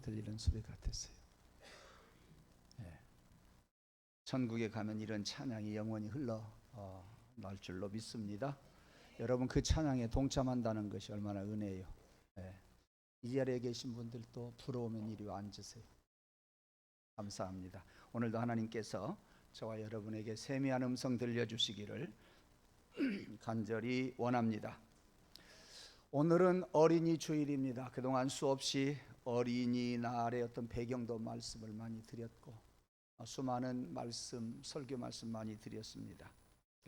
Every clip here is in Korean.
들리는 소리 같았어요. 예. 천국에 가면 이런 찬양이 영원히 흘러 날 줄로 믿습니다. 여러분 그 찬양에 동참한다는 것이 얼마나 은혜예요. 예. 이 자리에 계신 분들도 부러우면 이리 와 앉으세요. 감사합니다. 오늘도 하나님께서 저와 여러분에게 세미한 음성 들려주시기를 간절히 원합니다. 오늘은 어린이 주일입니다. 그동안 수없이 어린이날의 어떤 배경도 말씀을 많이 드렸고 수많은 말씀, 설교 말씀 많이 드렸습니다.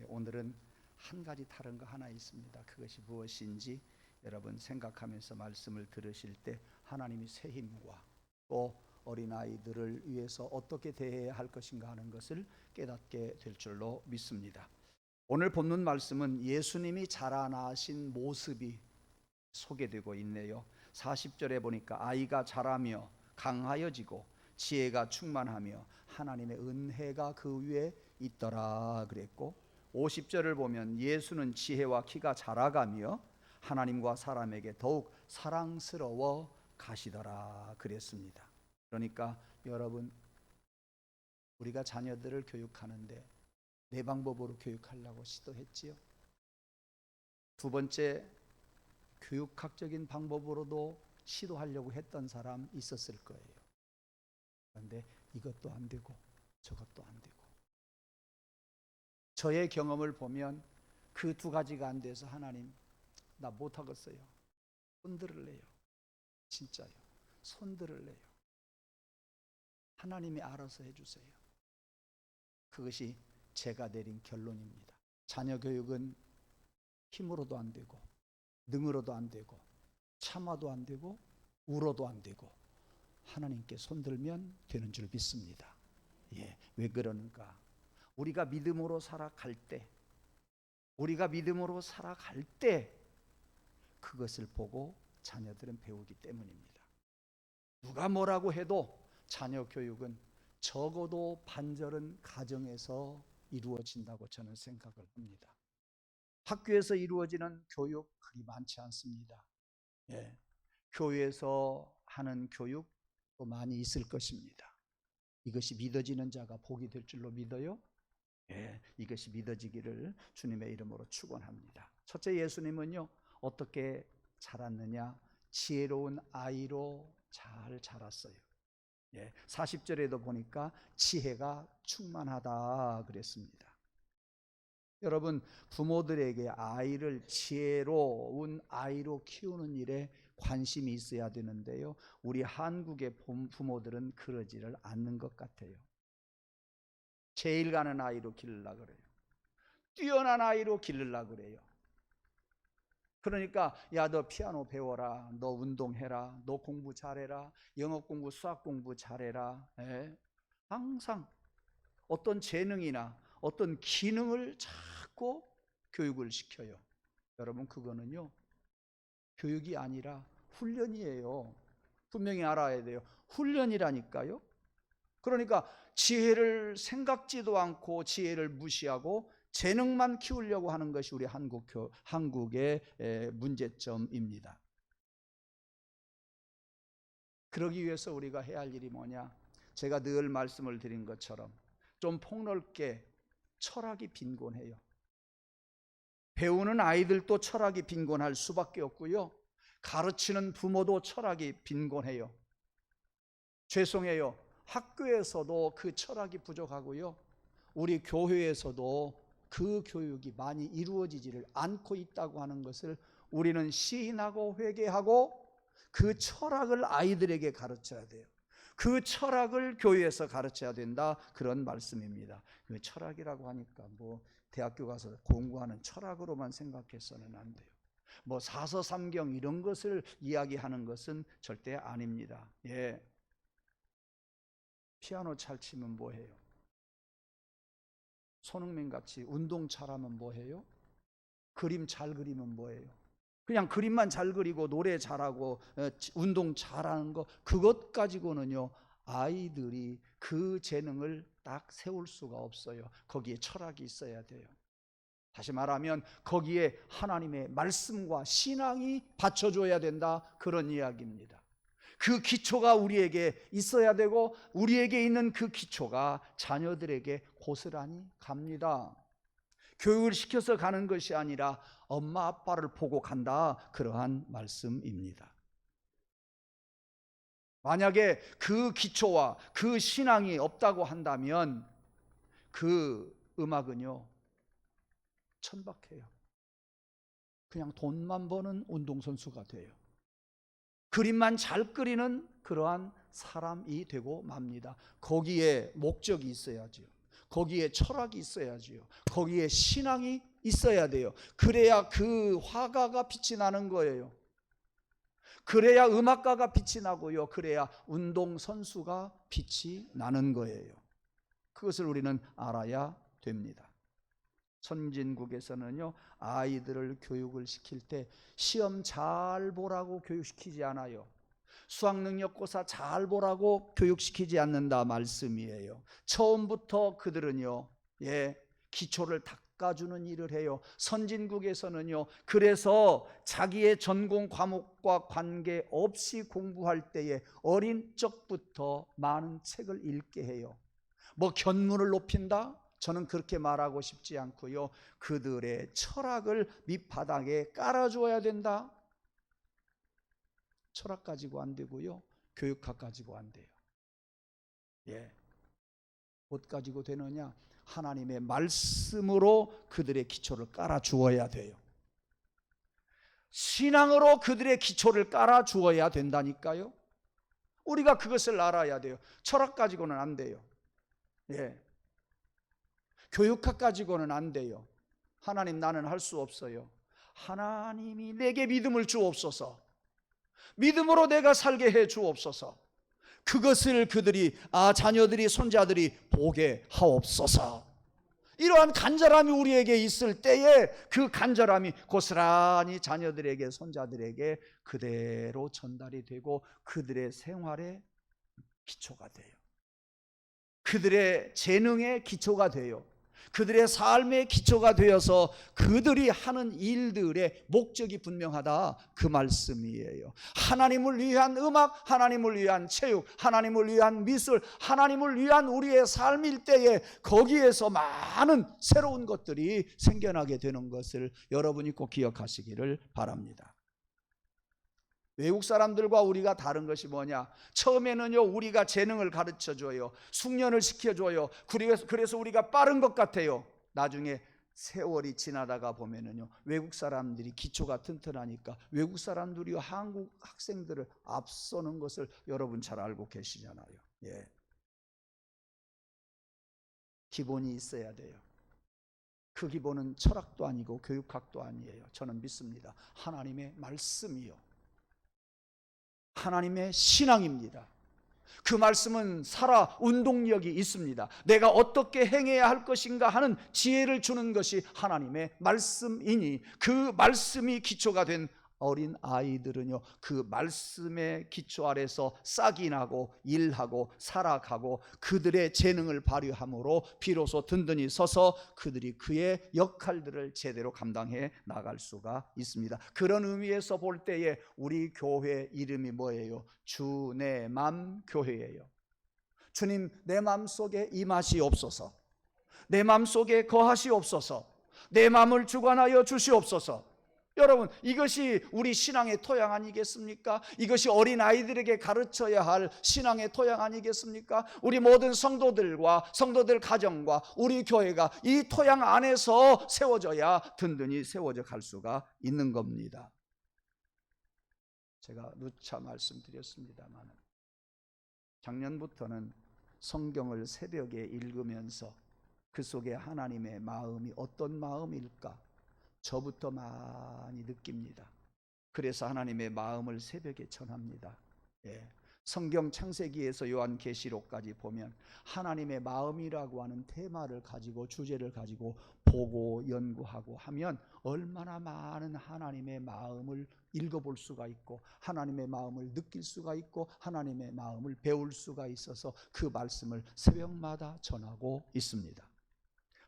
오늘은 한 가지 다른 거 하나 있습니다. 그것이 무엇인지 여러분 생각하면서 말씀을 들으실 때 하나님이 새 힘과 또 어린아이들을 위해서 어떻게 대해야 할 것인가 하는 것을 깨닫게 될 줄로 믿습니다. 오늘 본문 말씀은 예수님이 자라나신 모습이 소개되고 있네요. 40절에 보니까 아이가 자라며 강하여지고 지혜가 충만하며 하나님의 은혜가 그 위에 있더라 그랬고, 50절을 보면 예수는 지혜와 키가 자라가며 하나님과 사람에게 더욱 사랑스러워 가시더라 그랬습니다. 그러니까 여러분, 우리가 자녀들을 교육하는데 네 방법으로 교육하려고 시도했지요. 두 번째, 교육학적인 방법으로도 시도하려고 했던 사람 있었을 거예요. 그런데 이것도 안 되고 저것도 안 되고, 저의 경험을 보면 그 두 가지가 안 돼서 하나님 나 못하겠어요. 손들을래요. 진짜요. 손들을래요. 하나님이 알아서 해주세요. 그것이 제가 내린 결론입니다. 자녀 교육은 힘으로도 안 되고 능으로도 안 되고 참아도 안 되고 울어도 안 되고 하나님께 손들면 되는 줄 믿습니다. 왜 그러는가? 우리가 믿음으로 살아갈 때, 그것을 보고 자녀들은 배우기 때문입니다. 누가 뭐라고 해도 자녀 교육은 적어도 반절은 가정에서 이루어진다고 저는 생각을 합니다. 학교에서 이루어지는 교육 그리 많지 않습니다. 교회에서 하는 교육도 많이 있을 것입니다. 이것이 믿어지는 자가 복이 될 줄로 믿어요. 이것이 믿어지기를 주님의 이름으로 축원합니다. 첫째, 예수님은요 어떻게 자랐느냐? 지혜로운 아이로 잘 자랐어요. 40절에도 보니까 지혜가 충만하다 그랬습니다. 여러분, 부모들에게 아이를 지혜로운 아이로 키우는 일에 관심이 있어야 되는데요, 우리 한국의 부모들은 그러지를 않는 것 같아요. 제일 가는 아이로 기르려고 그래요. 뛰어난 아이로 기르려고 그래요. 그러니까 야, 너 피아노 배워라, 너 운동해라, 너 공부 잘해라, 영어 공부, 수학 공부 잘해라. 항상 어떤 재능이나 어떤 기능을 자꾸 교육을 시켜요. 여러분, 그거는요 교육이 아니라 훈련이에요. 분명히 알아야 돼요. 훈련이라니까요. 그러니까 지혜를 생각지도 않고 지혜를 무시하고 재능만 키우려고 하는 것이 우리 한국의 문제점입니다. 그러기 위해서 우리가 해야 할 일이 뭐냐? 제가 늘 말씀을 드린 것처럼 좀 폭넓게 철학이 빈곤해요. 배우는 아이들도 철학이 빈곤할 수밖에 없고요, 가르치는 부모도 철학이 빈곤해요. 죄송해요. 학교에서도 그 철학이 부족하고요, 우리 교회에서도 그 교육이 많이 이루어지지를 않고 있다고 하는 것을 우리는 시인하고 회개하고 그 철학을 아이들에게 가르쳐야 돼요. 그 철학을 교회에서 가르쳐야 된다, 그런 말씀입니다. 그 철학이라고 하니까 대학교 가서 공부하는 철학으로만 생각해서는 안 돼요. 사서삼경 이런 것을 이야기하는 것은 절대 아닙니다. 피아노 잘 치면 뭐해요? 손흥민 같이 운동 잘하면 뭐해요? 그림 잘 그리면 뭐해요? 그냥 그림만 잘 그리고 노래 잘하고 운동 잘하는 거, 그것 가지고는요 아이들이 그 재능을 딱 세울 수가 없어요. 거기에 철학이 있어야 돼요. 다시 말하면 거기에 하나님의 말씀과 신앙이 받쳐줘야 된다, 그런 이야기입니다. 그 기초가 우리에게 있어야 되고 우리에게 있는 그 기초가 자녀들에게 고스란히 갑니다. 교육을 시켜서 가는 것이 아니라 엄마 아빠를 보고 간다, 그러한 말씀입니다. 만약에 그 기초와 그 신앙이 없다고 한다면 그 음악은요 천박해요. 그냥 돈만 버는 운동선수가 돼요. 그림만 잘 그리는 그러한 사람이 되고 맙니다. 거기에 목적이 있어야지요. 거기에 철학이 있어야지요. 거기에 신앙이 있어야 돼요. 그래야 그 화가가 빛이 나는 거예요. 그래야 음악가가 빛이 나고요. 그래야 운동선수가 빛이 나는 거예요. 그것을 우리는 알아야 됩니다. 선진국에서는요, 아이들을 교육을 시킬 때 시험 잘 보라고 교육시키지 않아요. 수학능력고사 잘 보라고 교육시키지 않는다 말씀이에요. 처음부터 그들은요, 기초를 닦아주는 일을 해요. 선진국에서는요, 그래서 자기의 전공 과목과 관계없이 공부할 때에 어린 적부터 많은 책을 읽게 해요. 뭐 견문을 높인다? 저는 그렇게 말하고 싶지 않고요, 그들의 철학을 밑바닥에 깔아줘야 된다. 철학 가지고 안 되고요, 교육학 가지고 안 돼요. 못 가지고 되느냐? 하나님의 말씀으로 그들의 기초를 깔아주어야 돼요. 신앙으로 그들의 기초를 깔아주어야 된다니까요. 우리가 그것을 알아야 돼요. 철학 가지고는 안 돼요. 교육학 가지고는 안 돼요. 하나님, 나는 할 수 없어요. 하나님이 내게 믿음을 주옵소서. 믿음으로 내가 살게 해 주옵소서. 그것을 그들이, 자녀들이, 손자들이 보게 하옵소서. 이러한 간절함이 우리에게 있을 때에 그 간절함이 고스란히 자녀들에게, 손자들에게 그대로 전달이 되고 그들의 생활의 기초가 돼요. 그들의 재능의 기초가 돼요. 그들의 삶의 기초가 되어서 그들이 하는 일들의 목적이 분명하다, 그 말씀이에요. 하나님을 위한 음악, 하나님을 위한 체육, 하나님을 위한 미술, 하나님을 위한 우리의 삶일 때에 거기에서 많은 새로운 것들이 생겨나게 되는 것을 여러분이 꼭 기억하시기를 바랍니다. 외국 사람들과 우리가 다른 것이 뭐냐? 처음에는요, 우리가 재능을 가르쳐줘요. 숙련을 시켜줘요. 그래서 우리가 빠른 것 같아요. 나중에 세월이 지나다가 보면은요, 외국 사람들이 기초가 튼튼하니까 외국 사람들이 한국 학생들을 앞서는 것을 여러분 잘 알고 계시잖아요. 기본이 있어야 돼요. 그 기본은 철학도 아니고 교육학도 아니에요. 저는 믿습니다. 하나님의 말씀이요, 하나님의 신앙입니다. 그 말씀은 살아 운동력이 있습니다. 내가 어떻게 행해야 할 것인가 하는 지혜를 주는 것이 하나님의 말씀이니, 그 말씀이 기초가 된 어린 아이들은요, 그 말씀의 기초 아래서 싹이 나고 일하고 살아가고 그들의 재능을 발휘함으로 비로소 든든히 서서 그들이 그의 역할들을 제대로 감당해 나갈 수가 있습니다. 그런 의미에서 볼 때에 우리 교회 이름이 뭐예요? 주 내 맘 교회예요. 주님, 내 마음속에 임하시옵소서. 내 마음속에 거하시옵소서. 내 마음을 주관하여 주시옵소서. 여러분, 이것이 우리 신앙의 토양 아니겠습니까? 이것이 어린아이들에게 가르쳐야 할 신앙의 토양 아니겠습니까? 우리 모든 성도들과 성도들 가정과 우리 교회가 이 토양 안에서 세워져야 든든히 세워져 갈 수가 있는 겁니다. 제가 누차 말씀드렸습니다만 작년부터는 성경을 새벽에 읽으면서 그 속에 하나님의 마음이 어떤 마음일까 저부터 많이 느낍니다. 그래서 하나님의 마음을 새벽에 전합니다. 성경 창세기에서 요한계시록까지 보면 하나님의 마음이라고 하는 테마를 가지고, 주제를 가지고 보고 연구하고 하면 얼마나 많은 하나님의 마음을 읽어볼 수가 있고 하나님의 마음을 느낄 수가 있고 하나님의 마음을 배울 수가 있어서 그 말씀을 새벽마다 전하고 있습니다.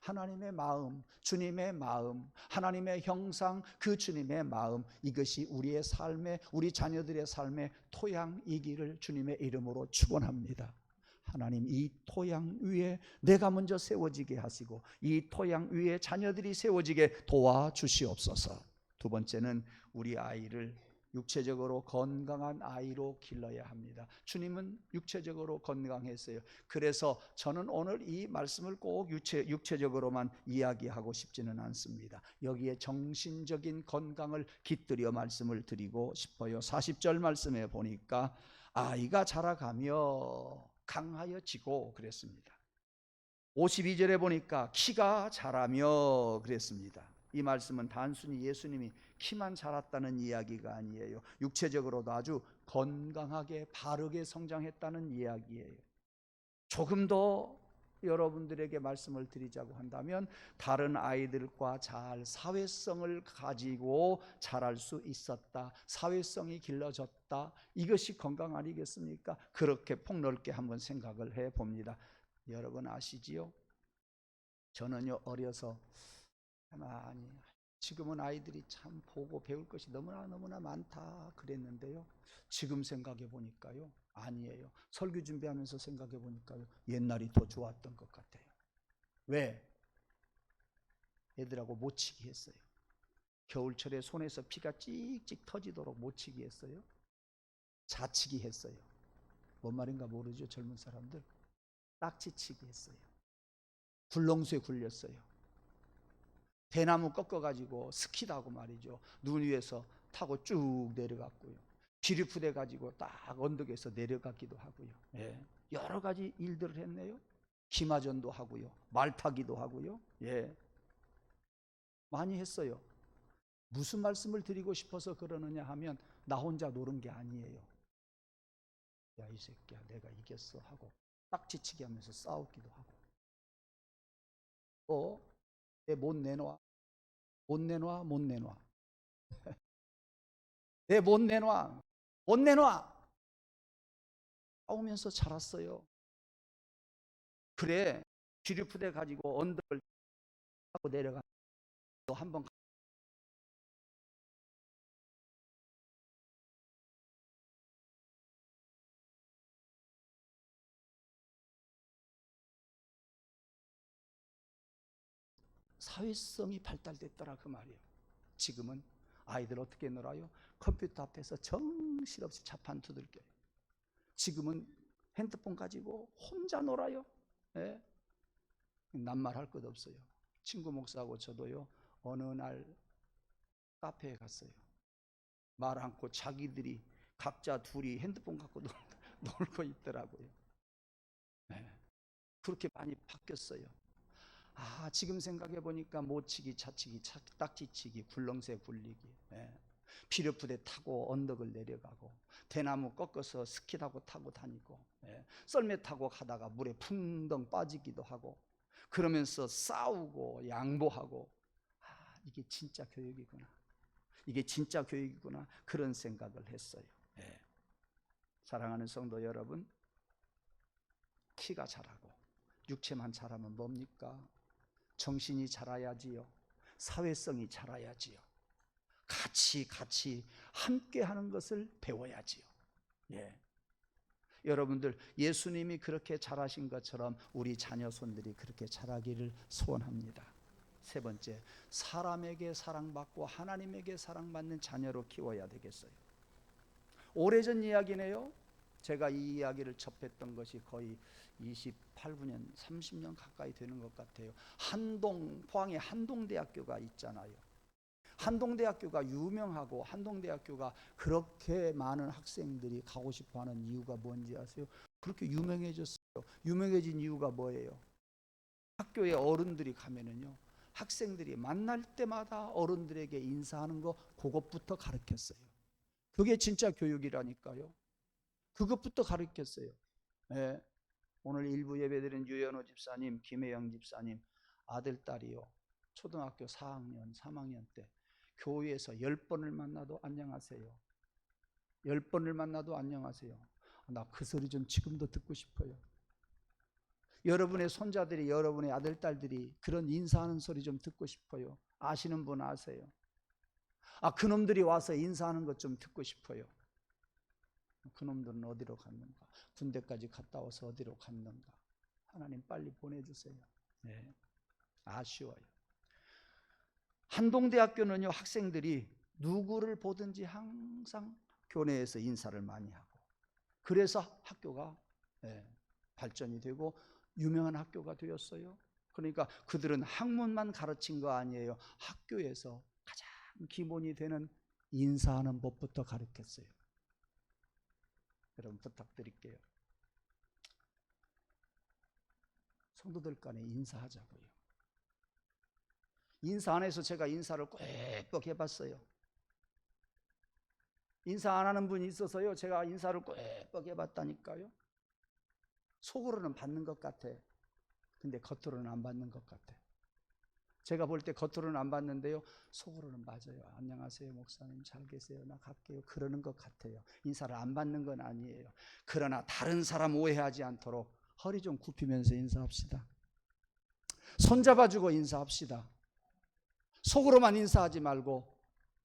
하나님의 마음, 주님의 마음, 하나님의 형상, 그 주님의 마음, 이것이 우리의 삶에, 우리 자녀들의 삶의 토양이기를 주님의 이름으로 축원합니다. 하나님, 이 토양 위에 내가 먼저 세워지게 하시고 이 토양 위에 자녀들이 세워지게 도와주시옵소서. 두 번째는 우리 아이를 육체적으로 건강한 아이로 길러야 합니다. 주님은 육체적으로 건강했어요. 그래서 저는 오늘 이 말씀을 꼭 육체적으로만 이야기하고 싶지는 않습니다. 여기에 정신적인 건강을 깃들여 말씀을 드리고 싶어요. 40절 말씀에 보니까 아이가 자라가며 강하여지고 그랬습니다. 52절에 보니까 키가 자라며 그랬습니다. 이 말씀은 단순히 예수님이 키만 자랐다는 이야기가 아니에요. 육체적으로도 아주 건강하게 바르게 성장했다는 이야기예요. 조금 더 여러분들에게 말씀을 드리자고 한다면 다른 아이들과 잘 사회성을 가지고 자랄 수 있었다, 사회성이 길러졌다, 이것이 건강 아니겠습니까? 그렇게 폭넓게 한번 생각을 해봅니다. 여러분 아시지요? 저는요 어려서 가만히 지금은 아이들이 참 보고 배울 것이 너무나 많다 그랬는데요, 지금 생각해 보니까요 아니에요. 설교 준비하면서 생각해 보니까요 옛날이 더 좋았던 것 같아요. 왜? 애들하고 못 치기 했어요. 겨울철에 손에서 피가 찍찍 터지도록 못 치기 했어요. 자치기 했어요. 뭔 말인가 모르죠 젊은 사람들. 딱지치기 했어요. 굴렁쇠 굴렸어요. 대나무 꺾어가지고 스키다고 말이죠. 눈 위에서 타고 쭉 내려갔고요. 기리푸대 가지고 딱 언덕에서 내려갔기도 하고요. 예. 여러 가지 일들을 했네요. 기마전도 하고요. 말타기도 하고요. 예. 많이 했어요. 무슨 말씀을 드리고 싶어서 그러느냐 하면 나 혼자 노는 게 아니에요. 야, 이 새끼야, 내가 이겼어 하고 딱지치기 하면서 싸우기도 하고, 내 못 내놔, 못 내놔, 못 내놔, 내 못 내놔, 못 내놔, 싸우면서 자랐어요. 그래, 기류푸대 가지고 언덕을 타고 내려가 또 한번 사회성이 발달됐더라 그 말이에요. 지금은 아이들 어떻게 놀아요? 컴퓨터 앞에서 정신없이 자판 두들겨요. 지금은 핸드폰 가지고 혼자 놀아요. 예? 낱말할 것 없어요. 친구 목사하고 저도요 어느 날 카페에 갔어요. 말 않고 자기들이 각자 둘이 핸드폰 갖고 놀고 있더라고요. 네. 그렇게 많이 바뀌었어요. 지금 생각해 보니까 모치기, 차치기, 딱지치기, 굴렁쇠 굴리기, 피르푸대 타고 언덕을 내려가고, 대나무 꺾어서 스키 타고 다니고, 썰매 타고 가다가 물에 풍덩 빠지기도 하고, 그러면서 싸우고 양보하고, 이게 진짜 교육이구나, 이게 진짜 교육이구나, 그런 생각을 했어요. 사랑하는 성도 여러분, 키가 자라고 육체만 자라면 뭡니까? 정신이 자라야지요. 사회성이 자라야지요. 같이 함께 하는 것을 배워야지요. 예. 여러분들 예수님이 그렇게 자라신 것처럼 우리 자녀 손들이 그렇게 자라기를 소원합니다. 세 번째, 사람에게 사랑받고 하나님에게 사랑받는 자녀로 키워야 되겠어요. 오래전 이야기네요. 제가 이 이야기를 접했던 것이 거의 28년, 30년 가까이 되는 것 같아요. 포항에 한동대학교가 있잖아요. 한동대학교가 유명하고 한동대학교가 그렇게 많은 학생들이 가고 싶어하는 이유가 뭔지 아세요? 그렇게 유명해졌어요. 유명해진 이유가 뭐예요? 학교에 어른들이 가면은요, 학생들이 만날 때마다 어른들에게 인사하는 거, 그것부터 가르쳤어요. 그게 진짜 교육이라니까요. 그것부터 가르쳤어요. 예. 오늘 일부 예배드린 유현호 집사님, 김혜영 집사님 아들, 딸이요, 초등학교 4학년, 3학년 때 교회에서 10번을 만나도 안녕하세요. 10번을 만나도 안녕하세요. 나 그 소리 좀 지금도 듣고 싶어요. 여러분의 손자들이, 여러분의 아들, 딸들이 그런 인사하는 소리 좀 듣고 싶어요. 아시는 분 아세요? 그놈들이 와서 인사하는 것 좀 듣고 싶어요. 그놈들은 어디로 갔는가? 군대까지 갔다 와서 어디로 갔는가? 하나님 빨리 보내주세요. 네. 아쉬워요. 한동대학교는요, 학생들이 누구를 보든지 항상 교내에서 인사를 많이 하고, 그래서 학교가 발전이 되고 유명한 학교가 되었어요. 그러니까 그들은 학문만 가르친 거 아니에요. 학교에서 가장 기본이 되는 인사하는 법부터 가르쳤어요. 여러분 부탁드릴게요. 성도들 간에 인사하자고요. 인사 안 해서 제가 인사를 꽥꽥 해봤어요. 인사 안 하는 분이 있어서요, 제가 인사를 꽥꽥 해봤다니까요. 속으로는 받는 것 같아. 근데 겉으로는 안 받는 것 같아. 제가 볼 때 겉으로는 안 받는데요, 속으로는 맞아요. 안녕하세요 목사님, 잘 계세요, 나 갈게요, 그러는 것 같아요. 인사를 안 받는 건 아니에요. 그러나 다른 사람 오해하지 않도록 허리 좀 굽히면서 인사합시다. 손잡아주고 인사합시다. 속으로만 인사하지 말고,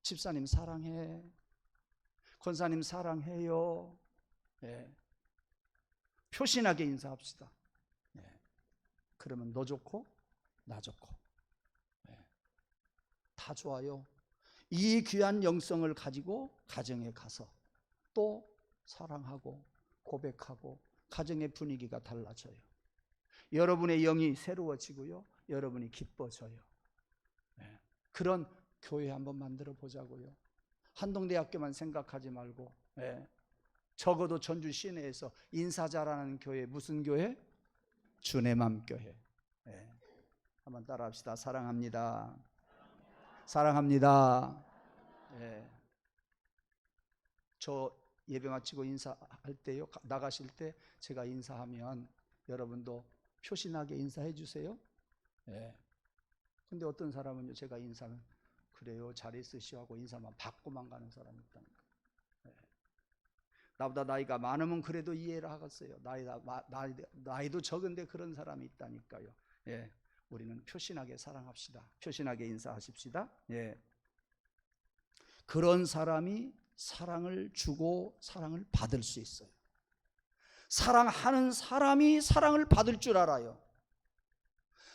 집사님 사랑해, 권사님 사랑해요. 표신하게 인사합시다. 그러면 너 좋고 나 좋고 다 좋아요. 이 귀한 영성을 가지고 가정에 가서 또 사랑하고 고백하고 가정의 분위기가 달라져요. 여러분의 영이 새로워지고요, 여러분이 기뻐져요. 그런 교회 한번 만들어 보자고요. 한동대학교만 생각하지 말고, 적어도 전주 시내에서 인사 잘하는 교회, 무슨 교회? 주내 맘 교회. 한번 따라합시다. 사랑합니다. 사랑합니다. 저 예배 마치고 인사할 때요, 나가실 때 제가 인사하면 여러분도 표신하게 인사해 주세요. 근데 어떤 사람은요, 제가 인사하면 그래요, 잘 있으시오 하고 인사만 받고만 가는 사람이 있다니까. 나보다 나이가 많으면 그래도 이해를 하겠어요. 나이도 적은데 그런 사람이 있다니까요. 우리는 표신하게 사랑합시다. 표신하게 인사하십시다. 그런 사람이 사랑을 주고 사랑을 받을 수 있어요. 사랑하는 사람이 사랑을 받을 줄 알아요.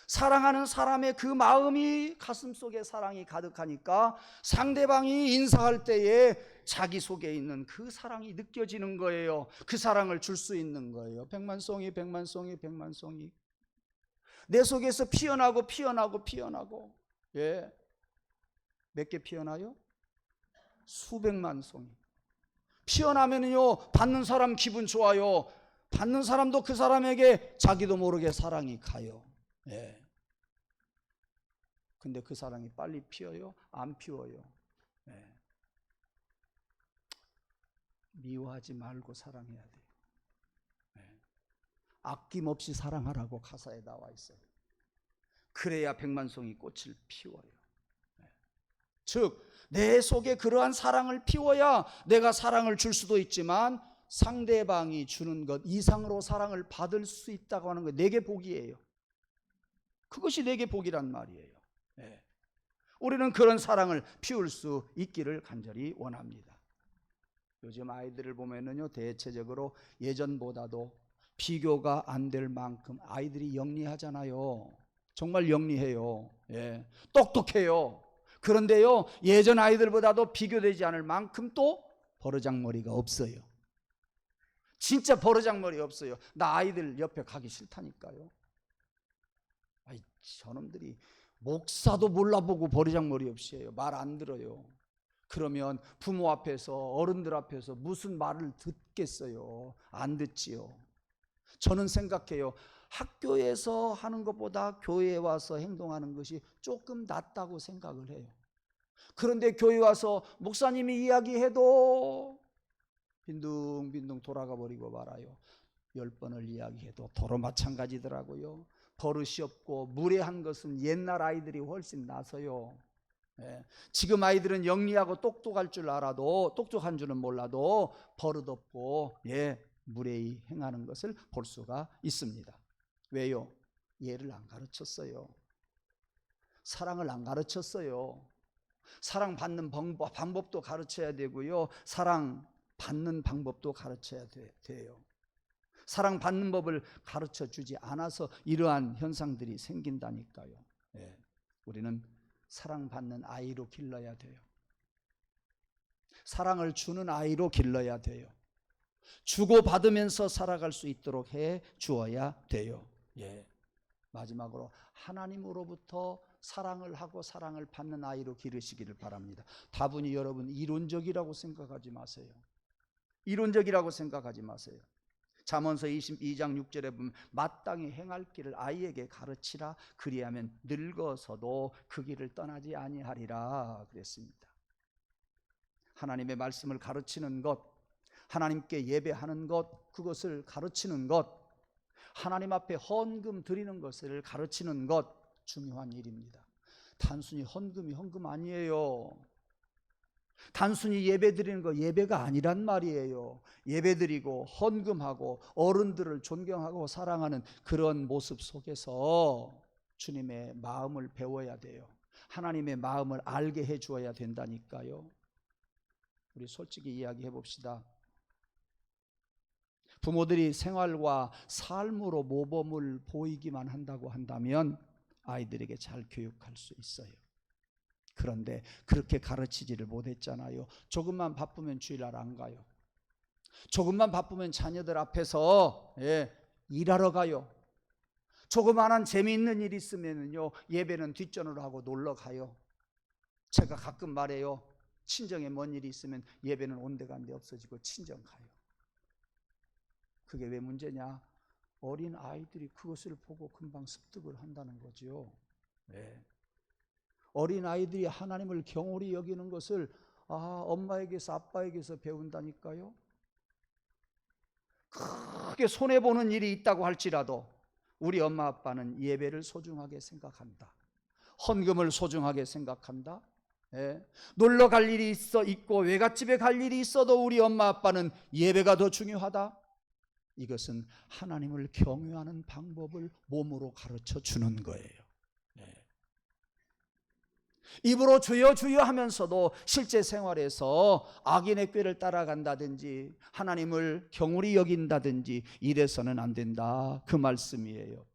사랑하는 사람의 그 마음이 가슴속에 사랑이 가득하니까 상대방이 인사할 때에 자기 속에 있는 그 사랑이 느껴지는 거예요. 그 사랑을 줄 수 있는 거예요. 백만송이 백만송이 백만송이 내 속에서 피어나고 피어나고 피어나고, 몇 개 피어나요? 수백만 송이 피어나면요, 받는 사람 기분 좋아요. 받는 사람도 그 사람에게 자기도 모르게 사랑이 가요. 근데 그 사랑이 빨리 피어요? 안 피워요? 미워하지 말고 사랑해야 돼요. 아낌없이 사랑하라고 가사에 나와 있어요. 그래야 백만송이 꽃을 피워요. 즉 내 속에 그러한 사랑을 피워야 내가 사랑을 줄 수도 있지만 상대방이 주는 것 이상으로 사랑을 받을 수 있다고 하는 거예요. 내게 복이에요. 그것이 내게 복이란 말이에요. 우리는 그런 사랑을 피울 수 있기를 간절히 원합니다. 요즘 아이들을 보면은요, 대체적으로 예전보다도 비교가 안 될 만큼 아이들이 영리하잖아요. 정말 영리해요. 똑똑해요. 그런데요, 예전 아이들보다도 비교되지 않을 만큼 또 버르장머리가 없어요. 진짜 버르장머리 없어요. 나 아이들 옆에 가기 싫다니까요. 저놈들이 목사도 몰라보고 버르장머리 없이 해요. 말 안 들어요. 그러면 부모 앞에서, 어른들 앞에서 무슨 말을 듣겠어요? 안 듣지요. 저는 생각해요. 학교에서 하는 것보다 교회에 와서 행동하는 것이 조금 낫다고 생각을 해요. 그런데 교회 와서 목사님이 이야기해도 빈둥빈둥 돌아가 버리고 말아요. 10번을 이야기해도 도로 마찬가지더라고요. 버릇이 없고 무례한 것은 옛날 아이들이 훨씬 나서요. 지금 아이들은 영리하고 똑똑할 줄 알아도, 똑똑한 줄은 몰라도 버릇 없고 무례히 행하는 것을 볼 수가 있습니다. 왜요? 얘를 안 가르쳤어요. 사랑을 안 가르쳤어요. 사랑받는 방법도 가르쳐야 되고요. 사랑받는 방법도 가르쳐야 돼요. 사랑받는 법을 가르쳐 주지 않아서 이러한 현상들이 생긴다니까요. 예. 우리는 사랑받는 아이로 길러야 돼요. 사랑을 주는 아이로 길러야 돼요. 주고받으면서 살아갈 수 있도록 해 주어야 돼요. 예. 마지막으로 하나님으로부터 사랑을 하고 사랑을 받는 아이로 기르시기를 바랍니다. 다분히 여러분 이론적이라고 생각하지 마세요. 이론적이라고 생각하지 마세요. 잠언서 22장 6절에 보면 마땅히 행할 길을 아이에게 가르치라. 그리하면 늙어서도 그 길을 떠나지 아니하리라 그랬습니다. 하나님의 말씀을 가르치는 것, 하나님께 예배하는 것, 그것을 가르치는 것, 하나님 앞에 헌금 드리는 것을 가르치는 것, 중요한 일입니다. 단순히 헌금이 헌금 아니에요. 단순히 예배 드리는 거 예배가 아니란 말이에요. 예배 드리고 헌금하고 어른들을 존경하고 사랑하는 그런 모습 속에서 주님의 마음을 배워야 돼요. 하나님의 마음을 알게 해 주어야 된다니까요. 우리 솔직히 이야기해 봅시다. 부모들이 생활과 삶으로 모범을 보이기만 한다고 한다면 아이들에게 잘 교육할 수 있어요. 그런데 그렇게 가르치지를 못했잖아요. 조금만 바쁘면 주일날 안 가요. 조금만 바쁘면 자녀들 앞에서 일하러 가요. 조그마한 재미있는 일 있으면요 예배는 뒷전으로 하고 놀러 가요. 제가 가끔 말해요. 친정에 뭔 일이 있으면 예배는 온데간데 없어지고 친정 가요. 그게 왜 문제냐? 어린 아이들이 그것을 보고 금방 습득을 한다는 거죠. 네. 어린 아이들이 하나님을 경홀히 여기는 것을 엄마에게서 아빠에게서 배운다니까요. 크게 손해보는 일이 있다고 할지라도 우리 엄마 아빠는 예배를 소중하게 생각한다. 헌금을 소중하게 생각한다. 놀러 갈 일이 있고 외갓집에 갈 일이 있어도 우리 엄마 아빠는 예배가 더 중요하다. 이것은 하나님을 경외하는 방법을 몸으로 가르쳐 주는 거예요. 입으로 주여 주여 하면서도 실제 생활에서 악인의 꾀를 따라간다든지 하나님을 경홀히 여긴다든지 이래서는 안 된다, 그 말씀이에요.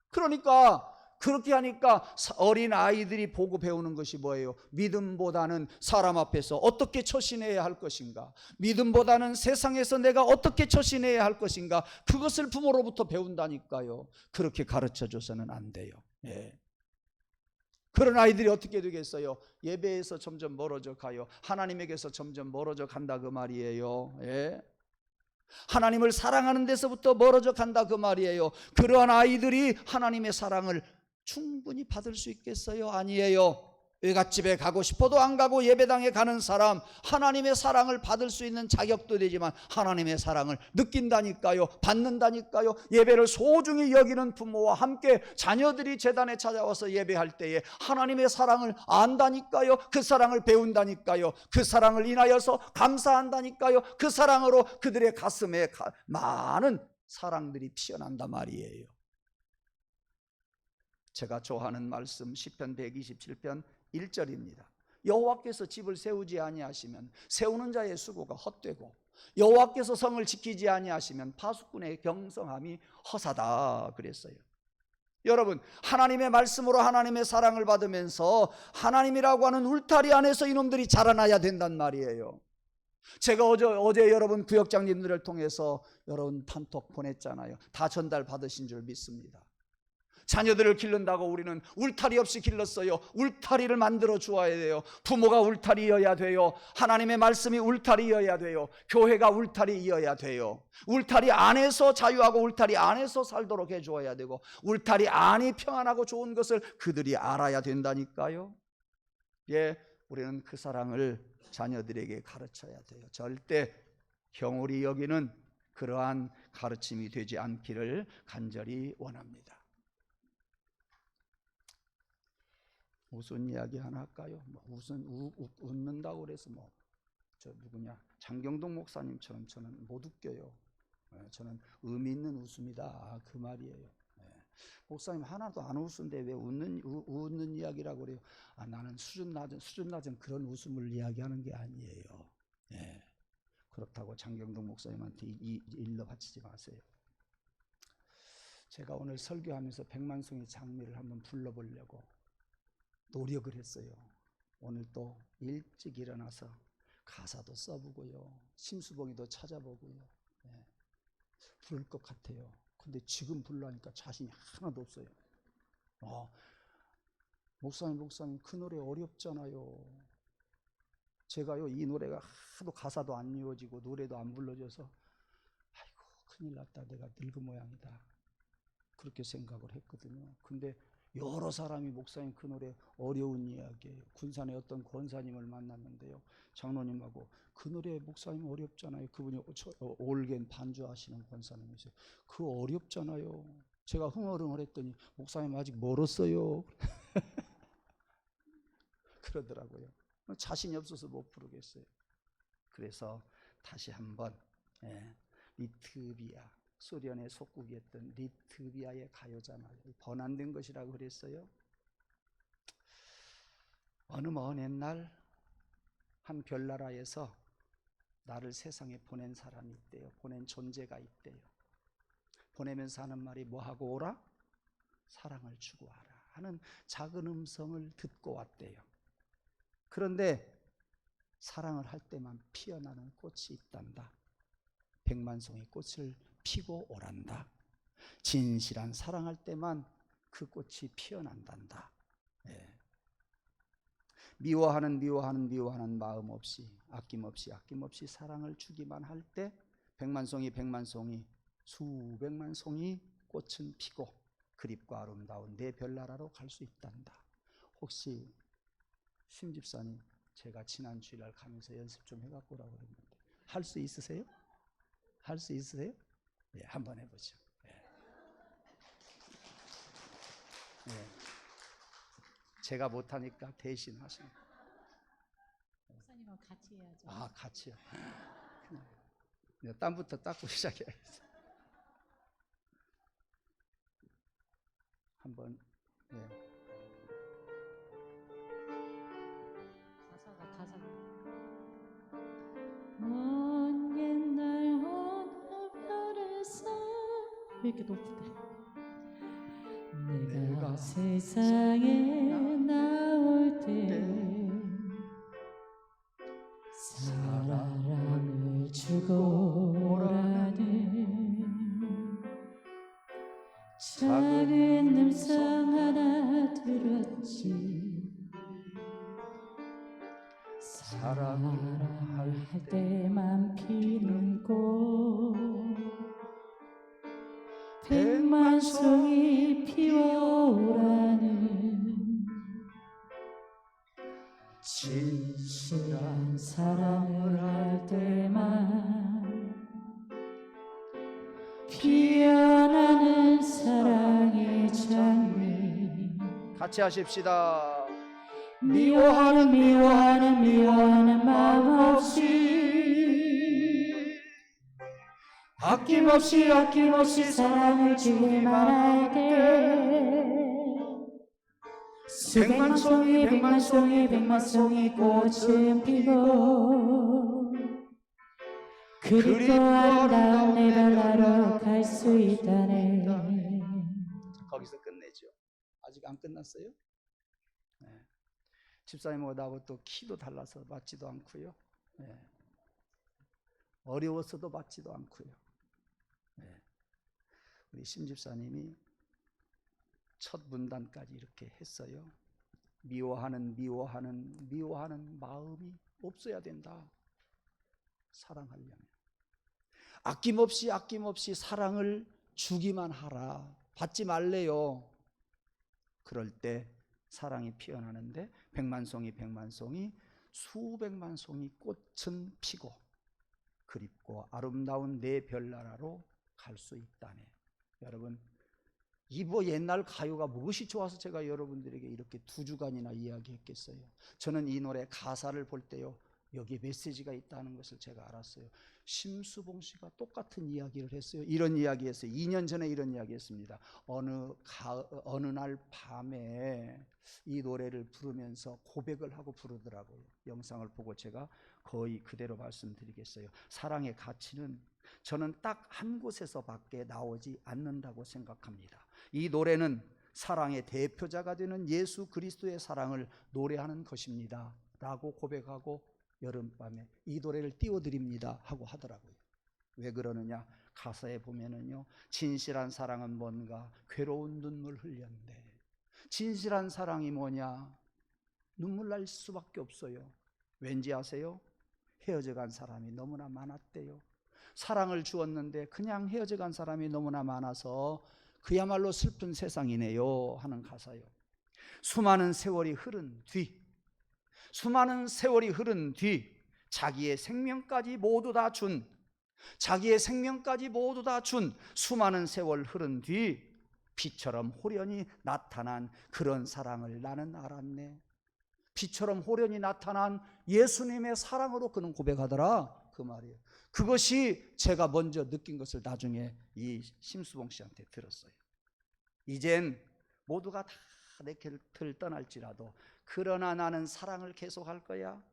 그러니까 그렇게 하니까 어린 아이들이 보고 배우는 것이 뭐예요? 믿음보다는 사람 앞에서 어떻게 처신해야 할 것인가, 믿음보다는 세상에서 내가 어떻게 처신해야 할 것인가, 그것을 부모로부터 배운다니까요. 그렇게 가르쳐줘서는 안 돼요. 그런 아이들이 어떻게 되겠어요? 예배에서 점점 멀어져 가요. 하나님에게서 점점 멀어져 간다 그 말이에요. 하나님을 사랑하는 데서부터 멀어져 간다 그 말이에요. 그러한 아이들이 하나님의 사랑을 충분히 받을 수 있겠어요? 아니에요. 외갓집에 가고 싶어도 안 가고 예배당에 가는 사람, 하나님의 사랑을 받을 수 있는 자격도 되지만 하나님의 사랑을 느낀다니까요. 받는다니까요. 예배를 소중히 여기는 부모와 함께 자녀들이 제단에 찾아와서 예배할 때에 하나님의 사랑을 안다니까요. 그 사랑을 배운다니까요. 그 사랑을 인하여서 감사한다니까요. 그 사랑으로 그들의 가슴에 많은 사랑들이 피어난단 말이에요. 제가 좋아하는 말씀 시편 127편 1절입니다. 여호와께서 집을 세우지 아니하시면 세우는 자의 수고가 헛되고 여호와께서 성을 지키지 아니하시면 파수꾼의 경성함이 허사다 그랬어요. 여러분, 하나님의 말씀으로 하나님의 사랑을 받으면서 하나님이라고 하는 울타리 안에서 이놈들이 자라나야 된단 말이에요. 제가 어제 여러분 구역장님들을 통해서 여러분 단톡 보냈잖아요. 다 전달 받으신 줄 믿습니다. 자녀들을 기른다고 우리는 울타리 없이 길렀어요. 울타리를 만들어 주어야 돼요. 부모가 울타리여야 돼요. 하나님의 말씀이 울타리여야 돼요. 교회가 울타리여야 돼요. 울타리 안에서 자유하고 울타리 안에서 살도록 해주어야 되고 울타리 안이 평안하고 좋은 것을 그들이 알아야 된다니까요. 우리는 그 사랑을 자녀들에게 가르쳐야 돼요. 절대 경홀히 여기는 그러한 가르침이 되지 않기를 간절히 원합니다. 무슨 이야기 하나 할까요? 웃는다고 그래서 누구냐 장경동 목사님처럼 저는 못 웃겨요. 저는 의미 있는 웃음이다 그 말이에요. 목사님 하나도 안 웃는데 왜 웃는 이야기라고 그래요? 나는 수준 낮은 그런 웃음을 이야기하는 게 아니에요. 예. 그렇다고 장경동 목사님한테 일러 바치지 마세요. 제가 오늘 설교하면서 백만송이 장미를 한번 불러보려고 노력을 했어요. 오늘 또 일찍 일어나서 가사도 써보고요, 심수봉이도 찾아보고요. 예. 부를 것 같아요. 근데 지금 불러니까 자신이 하나도 없어요. 목사님 그 노래 어렵잖아요. 제가요 이 노래가 하도 가사도 안 이어지고 노래도 안 불러져서 아이고 큰일 났다, 내가 늙은 모양이다, 그렇게 생각을 했거든요. 근데 여러 사람이 목사님 그 노래 어려운 이야기예요. 군산에 어떤 권사님을 만났는데요, 장로님하고 그 노래 목사님 어렵잖아요. 그분이 올겐 반주하시는 권사님이세요. 그 어렵잖아요. 제가 흥얼흥얼 했더니 목사님 아직 멀었어요. 그러더라고요. 자신이 없어서 못 부르겠어요. 그래서 다시 한번 리트비아, 소련의 속국이었던 리트비아의 가요잖아요. 번안된 것이라고 그랬어요. 어느 먼 옛날 한 별나라에서 나를 세상에 보낸 사람이 있대요. 보낸 존재가 있대요. 보내면서 하는 말이 뭐하고 오라? 사랑을 주고 와라 하는 작은 음성을 듣고 왔대요. 그런데 사랑을 할 때만 피어나는 꽃이 있단다. 백만송이 꽃을 피고 오란다. 진실한 사랑할 때만 그 꽃이 피어난단다. 예. 미워하는 마음 없이 아낌없이 사랑을 주기만 할 때 백만송이 수백만 송이 꽃은 피고 그립고 아름다운 내 별나라로 갈 수 있단다. 혹시 심집사님, 제가 지난 주일날 가면서 연습 좀 해갖고 오라고 그랬는데 할 수 있으세요? 할 수 있으세요? 네, 한번 해보죠. 네. 제가 못하니까 대신 하시는. 목사님하고 같이 해야죠. 같이요? 땀부터 닦고 시작해야겠어요. 한번. 가사가 먼 옛날 어느 별에서 왜 이렇게 높대? 내가 세상에 나올 때 사랑을 주고 오라는 작은 음성 하나 들었지. 사랑할 때만 피는 꽃 백만송이 피어오라는 진실한 사랑을 할 때만 피어나는 사랑의 장미. 같이 하십시다. 미워하는 마음 없이 아낌없이 사랑을 주기만 할 때 백만송이 꽃은 피고 그리고 아름다운 내 별나라로 갈 수 있다네. 거기서 끝내죠. 아직 안 끝났어요? 네. 집사님하고 나하고 또 키도 달라서 맞지도 않고요. 네. 어려워서도 맞지도 않고요. 네. 우리 심집사님이 첫 문단까지 이렇게 했어요. 미워하는 마음이 없어야 된다. 사랑하려면 아낌없이 사랑을 주기만 하라. 받지 말래요. 그럴 때 사랑이 피어나는데 백만송이 수백만 송이 꽃은 피고 그립고 아름다운 내 별나라로 갈 수 있다네. 여러분, 이 옛날 가요가 무엇이 좋아서 제가 여러분들에게 이렇게 2주간이나 이야기했겠어요. 저는 이 노래 가사를 볼 때요, 여기에 메시지가 있다는 것을 제가 알았어요. 심수봉 씨가 똑같은 이야기를 했어요. 이런 이야기 했어요. 2년 전에 이런 이야기 했습니다. 어느 날 밤에 이 노래를 부르면서 고백을 하고 부르더라고요. 영상을 보고 제가 거의 그대로 말씀드리겠어요. 사랑의 가치는 저는 딱 한 곳에서밖에 나오지 않는다고 생각합니다. 이 노래는 사랑의 대표자가 되는 예수 그리스도의 사랑을 노래하는 것입니다 라고 고백하고 여름밤에 이 노래를 띄워드립니다 하고 하더라고요. 왜 그러느냐, 가사에 보면은요, 진실한 사랑은 뭔가 괴로운 눈물 흘렸는데, 진실한 사랑이 뭐냐, 눈물 날 수밖에 없어요. 왠지 아세요? 헤어져 간 사람이 너무나 많았대요. 사랑을 주었는데 그냥 헤어져 간 사람이 너무나 많아서 그야말로 슬픈 세상이네요 하는 가사요. 수많은 세월이 흐른 뒤 자기의 생명까지 모두 다 준 수많은 세월 흐른 뒤 비처럼 호련히 나타난 그런 사랑을 나는 알았네. 비처럼 호련히 나타난 예수님의 사랑으로 그는 고백하더라, 그 말이에요. 그것이 제가 먼저 느낀 것을 나중에 이 심수봉 씨한테 들었어요. 이젠 모두가 다 내 곁을 떠날지라도 그러나 나는 사랑을 계속할 거야.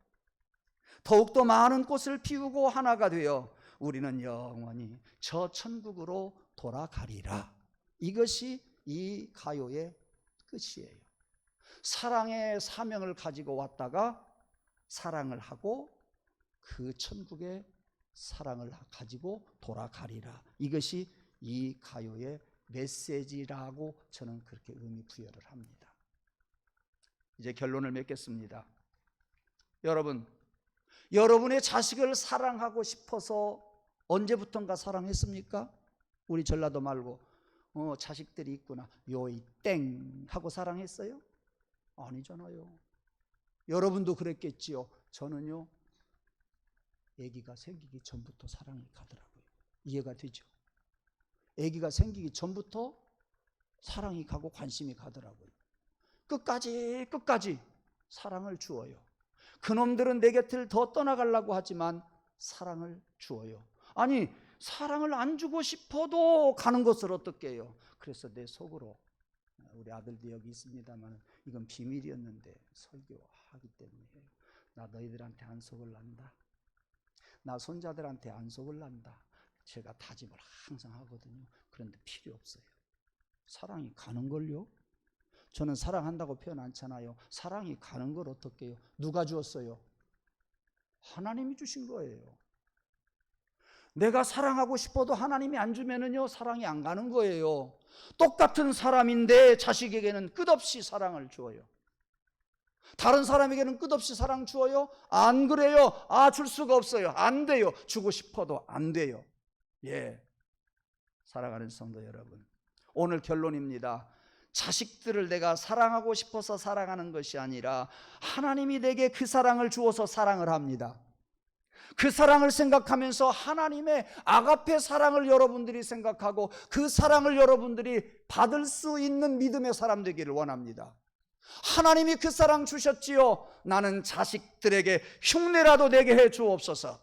더욱더 많은 꽃을 피우고 하나가 되어 우리는 영원히 저 천국으로 돌아가리라. 이것이 이 가요의 끝이에요. 사랑의 사명을 가지고 왔다가 사랑을 하고 그 천국의 사랑을 가지고 돌아가리라. 이것이 이 가요의 메시지라고 저는 그렇게 의미 부여를 합니다. 이제 결론을 맺겠습니다. 여러분의 자식을 사랑하고 싶어서 언제부턴가 사랑했습니까? 우리 전라도 말고 자식들이 있구나, 요이 땡 하고 사랑했어요? 아니잖아요. 여러분도 그랬겠지요. 저는요, 아기가 생기기 전부터 사랑이 가더라고요. 이해가 되죠? 아기가 생기기 전부터 사랑이 가고 관심이 가더라고요. 끝까지 사랑을 주어요. 그놈들은 내 곁을 더 떠나가려고 하지만 사랑을 주어요. 아니, 사랑을 안 주고 싶어도 가는 것을 어떻게 해요? 그래서 내 속으로, 우리 아들도 여기 있습니다만 이건 비밀이었는데 설교하기 때문에 해요. 나 너희들한테 안 속을란다. 나 손자들한테 안 속을란다. 제가 다짐을 항상 하거든요. 그런데 필요 없어요. 사랑이 가는걸요. 저는 사랑한다고 표현 않잖아요. 사랑이 가는 걸 어떻게 해요? 누가 주었어요? 하나님이 주신 거예요. 내가 사랑하고 싶어도 하나님이 안 주면은요, 사랑이 안 가는 거예요. 똑같은 사람인데 자식에게는 끝없이 사랑을 주어요. 다른 사람에게는 끝없이 사랑 주어요? 안 그래요. 줄 수가 없어요. 안 돼요. 주고 싶어도 안 돼요. 예, 사랑하는 성도 여러분, 오늘 결론입니다. 자식들을 내가 사랑하고 싶어서 사랑하는 것이 아니라 하나님이 내게 그 사랑을 주어서 사랑을 합니다. 그 사랑을 생각하면서 하나님의 아가페 사랑을 여러분들이 생각하고 그 사랑을 여러분들이 받을 수 있는 믿음의 사람 되기를 원합니다. 하나님이 그 사랑 주셨지요. 나는 자식들에게 흉내라도 내게 해 주옵소서.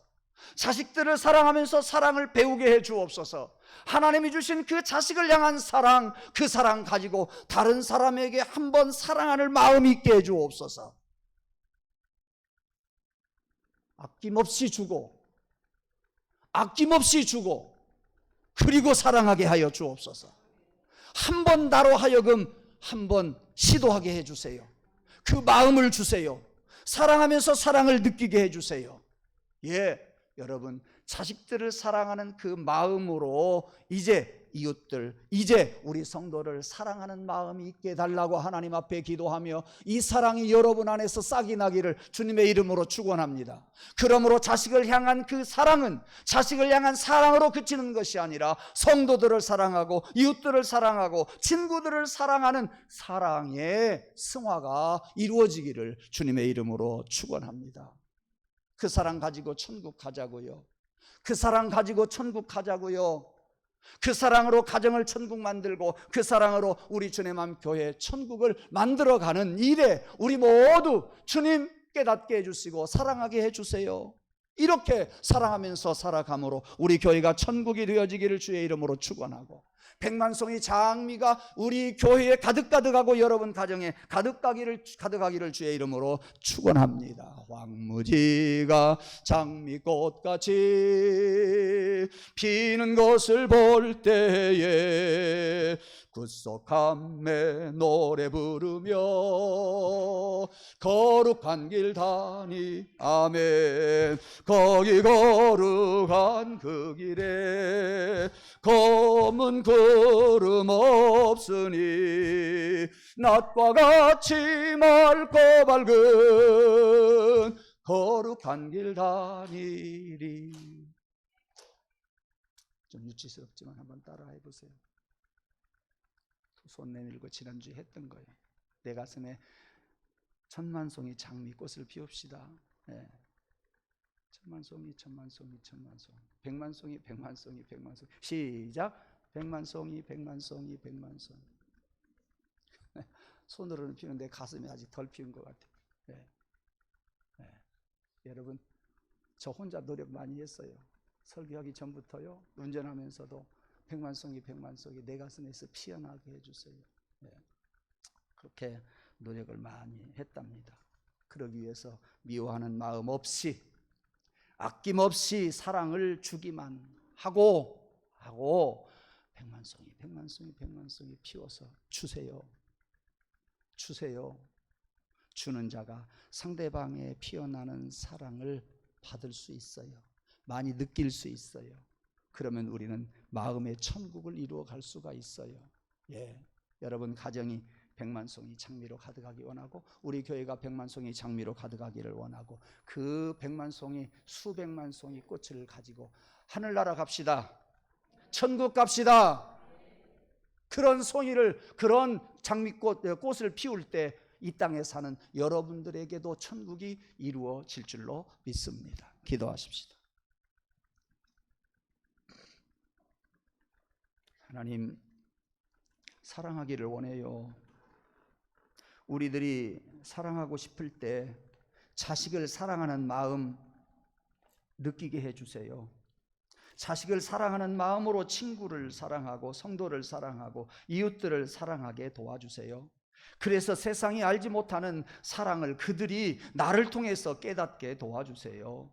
자식들을 사랑하면서 사랑을 배우게 해 주옵소서. 하나님이 주신 그 자식을 향한 사랑, 그 사랑 가지고 다른 사람에게 한번 사랑하는 마음이 있게 해 주옵소서. 아낌없이 주고 그리고 사랑하게 하여 주옵소서. 한번 나로 하여금 한번 시도하게 해주세요. 그 마음을 주세요. 사랑하면서 사랑을 느끼게 해주세요. 예, 여러분, 자식들을 사랑하는 그 마음으로 이제 이웃들, 이제 우리 성도를 사랑하는 마음이 있게 해달라고 하나님 앞에 기도하며 이 사랑이 여러분 안에서 싹이 나기를 주님의 이름으로 축원합니다. 그러므로 자식을 향한 그 사랑은 자식을 향한 사랑으로 그치는 것이 아니라 성도들을 사랑하고 이웃들을 사랑하고 친구들을 사랑하는 사랑의 승화가 이루어지기를 주님의 이름으로 축원합니다. 그 사랑 가지고 천국 가자고요. 그 사랑 가지고 천국 가자고요. 그 사랑으로 가정을 천국 만들고 그 사랑으로 우리 주님함 교회 천국을 만들어가는 일에 우리 모두 주님께 깨닫게 해주시고 사랑하게 해주세요. 이렇게 사랑하면서 살아감으로 우리 교회가 천국이 되어지기를 주의 이름으로 축원하고, 백만송이 장미가 우리 교회에 가득가득하고 여러분 가정에 가득하기를 주의 이름으로 축원합니다. 황무지가 장미꽃같이 피는 것을 볼 때에 구속함에 노래 부르며 거룩한 길 다니 아멘. 거기 거룩한 그 길에 검은 구름 없으니 낮과 같이 맑고 밝은 거룩한 길 다니리. 좀 유치스럽지만 한번 따라해 보세요. 손 내밀고 지난주에 했던 거예요. 내 가슴에 천만송이 장미꽃을 피웁시다. 네. 천만송이 천만송이 천만송이, 백만송이 백만송이 백만송이. 시작. 백만송이 백만송이 백만송이. 손으로는 피우는데 가슴이 아직 덜 피운 것 같아요. 네. 네. 여러분, 저 혼자 노력 많이 했어요. 설교하기 전부터요, 운전하면서도 백만송이 백만송이 내 가슴에서 피어나게 해주세요. 네. 그렇게 노력을 많이 했답니다. 그러기 위해서 미워하는 마음 없이 아낌없이 사랑을 주기만 하고 백만송이 백만송이 백만송이 피워서 주세요. 주세요. 주는 자가 상대방의 피어나는 사랑을 받을 수 있어요. 많이 느낄 수 있어요. 그러면 우리는 마음의 천국을 이루어 갈 수가 있어요. 예, 여러분 가정이 백만송이 장미로 가득하기 원하고, 우리 교회가 백만송이 장미로 가득하기를 원하고, 그 백만송이 수백만 송이 꽃을 가지고 하늘나라 갑시다. 천국 갑시다. 그런 송이를, 그런 꽃을 피울 때 이 땅에 사는 여러분들에게도 천국이 이루어질 줄로 믿습니다. 기도하십시다. 하나님, 사랑하기를 원해요. 우리들이 사랑하고 싶을 때 자식을 사랑하는 마음 느끼게 해주세요. 자식을 사랑하는 마음으로 친구를 사랑하고 성도를 사랑하고 이웃들을 사랑하게 도와주세요. 그래서 세상이 알지 못하는 사랑을 그들이 나를 통해서 깨닫게 도와주세요.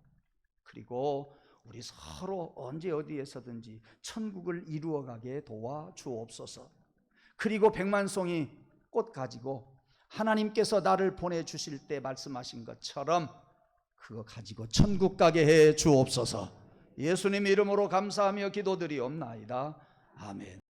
그리고 우리 서로 언제 어디에서든지 천국을 이루어가게 도와주옵소서. 그리고 백만송이 꽃 가지고 하나님께서 나를 보내주실 때 말씀하신 것처럼 그거 가지고 천국 가게 해 주옵소서. 예수님 이름으로 감사하며 기도드리옵나이다. 아멘.